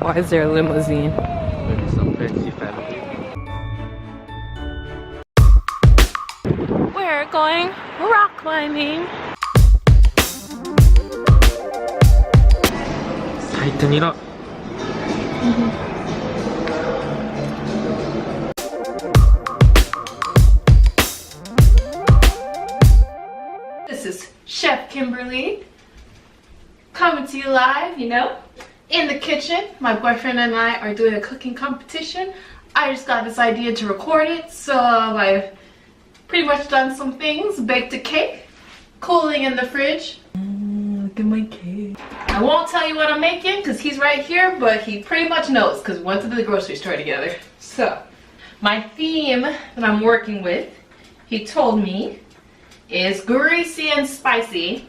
Why is there a limousine? Maybe some fancy family. We're going rock climbing. Tighten it up. This is Chef Kimberly coming to you live, you know, in the kitchen. My boyfriend and I are doing a cooking competition. I just got this idea to record it, so I've pretty much done some things. Baked a cake, cooling in the fridge. Look at my cake. I won't tell you what I'm making because he's right here, but he pretty much knows because we went to the grocery store together. So, my theme that I'm working with, he told me, is greasy and spicy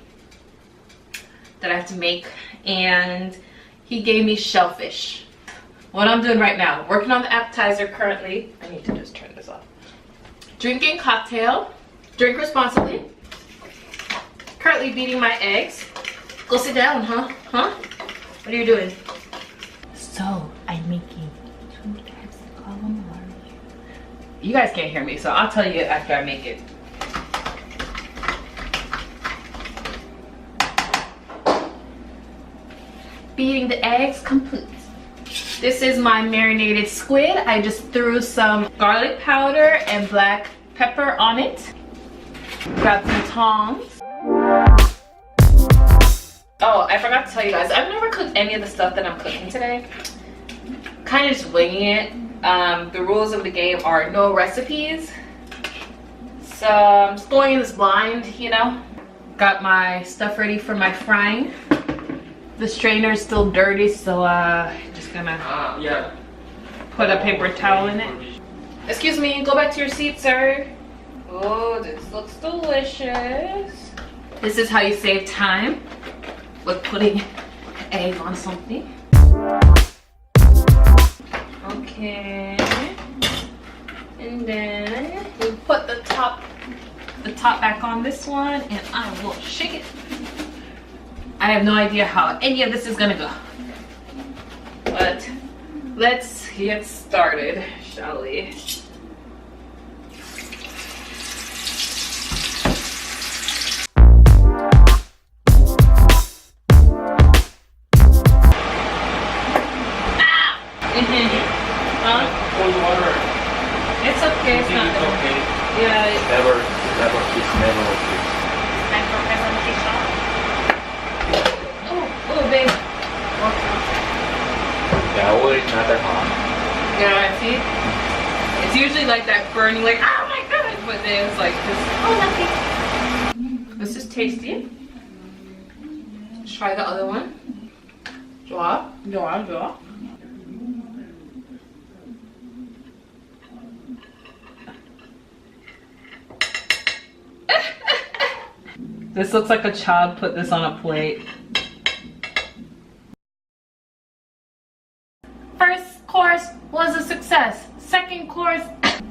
that I have to make, and he gave me shellfish. What I'm doing right now, working on the appetizer currently. I need to just turn this off. Drinking cocktail, drink responsibly. Currently beating my eggs. Go sit down, huh? What are you doing? So, I'm making 2 types of calamari. You guys can't hear me, so I'll tell you after I make it. Beating the eggs complete. This is my marinated squid. I just threw some garlic powder and black pepper on it. Got some tongs. Oh, I forgot to tell you guys, I've never cooked any of the stuff that I'm cooking today. Kind of just winging it. The rules of the game are no recipes. So I'm just going in this blind, you know. Got my stuff ready for my frying. The strainer is still dirty, so just gonna put a paper towel in it. Excuse me, go back to your seat, sir. Oh, this looks delicious. This is how you save time with putting egg on something. Okay. And then we put the top back on this one, and I will shake it. I have no idea how any of this is gonna go, but let's get started, shall we? Cold water. It's okay, it's not okay. Yeah, It's never okay. time for presentation. Oh, babe. Yeah, oil is not that hot. Yeah, see? It's usually like that burning, like, oh my god, but then it's like this. Oh, nothing. This is tasty. Let's try the other one. 좋아. This looks like a child put this on a plate. First course was a success. Second course,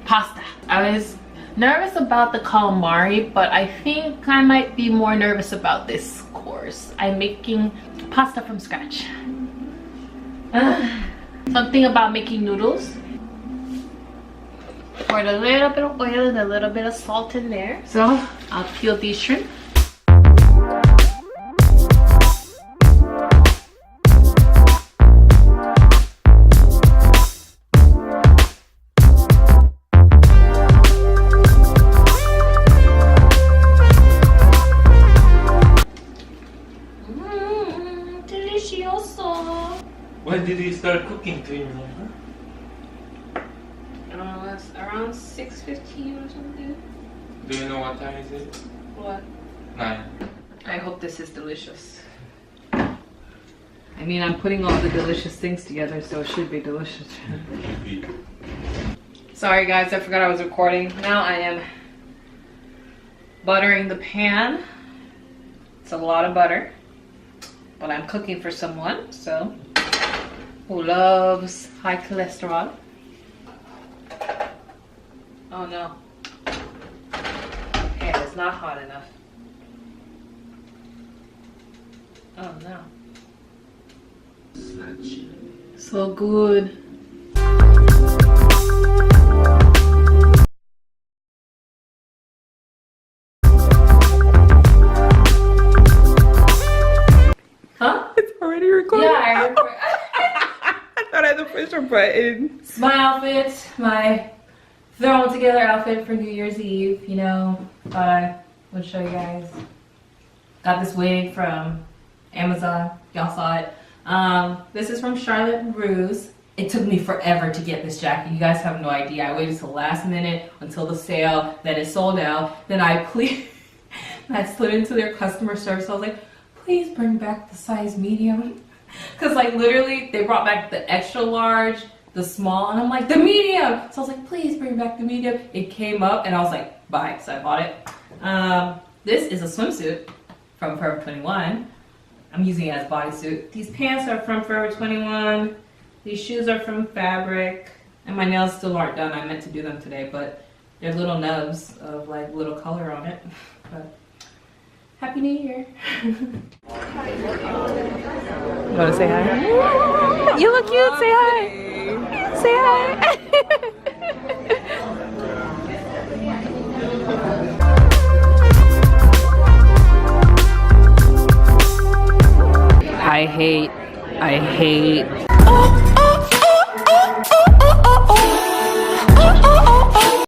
pasta. I was nervous about the calamari, but I think I might be more nervous about this course. I'm making pasta from scratch. Something about making noodles. Poured a little bit of oil and a little bit of salt in there. So I'll peel these shrimp. Delicioso. When did you start cooking? Do you remember? It's around 6:15 or something. Do you know what time is it? What? 9. I hope this is delicious. I mean, I'm putting all the delicious things together, so it should be delicious. Sorry guys, I forgot I was recording. Now I am buttering the pan. It's a lot of butter, but I'm cooking for someone, so who loves high cholesterol. Oh no. Okay, it's not hot enough. Oh no. So good. Huh? It's already recording. Yeah, I remember. I thought I had to push a button. It's my outfit, my thrown together outfit for New Year's Eve, you know. Thought I would show you guys. Got this wig from Amazon. Y'all saw it. This is from Charlotte Russe. It took me forever to get this jacket. You guys have no idea. I waited till the last minute until the sale. Then it sold out. Then I slid into their customer service. I was like, please bring back the size medium. Because like literally they brought back the extra large, the small, and I'm like, the medium. So I was like, please bring back the medium. It came up and I was like, bye. So I bought it. This is a swimsuit from Forever 21. I'm using it as bodysuit. These pants are from Forever 21. These shoes are from Fabric. And my nails still aren't done. I meant to do them today, but they're little nubs of like little color on it. But Happy New Year. You want to say hi? You look cute. Say hi. Say hi. I hate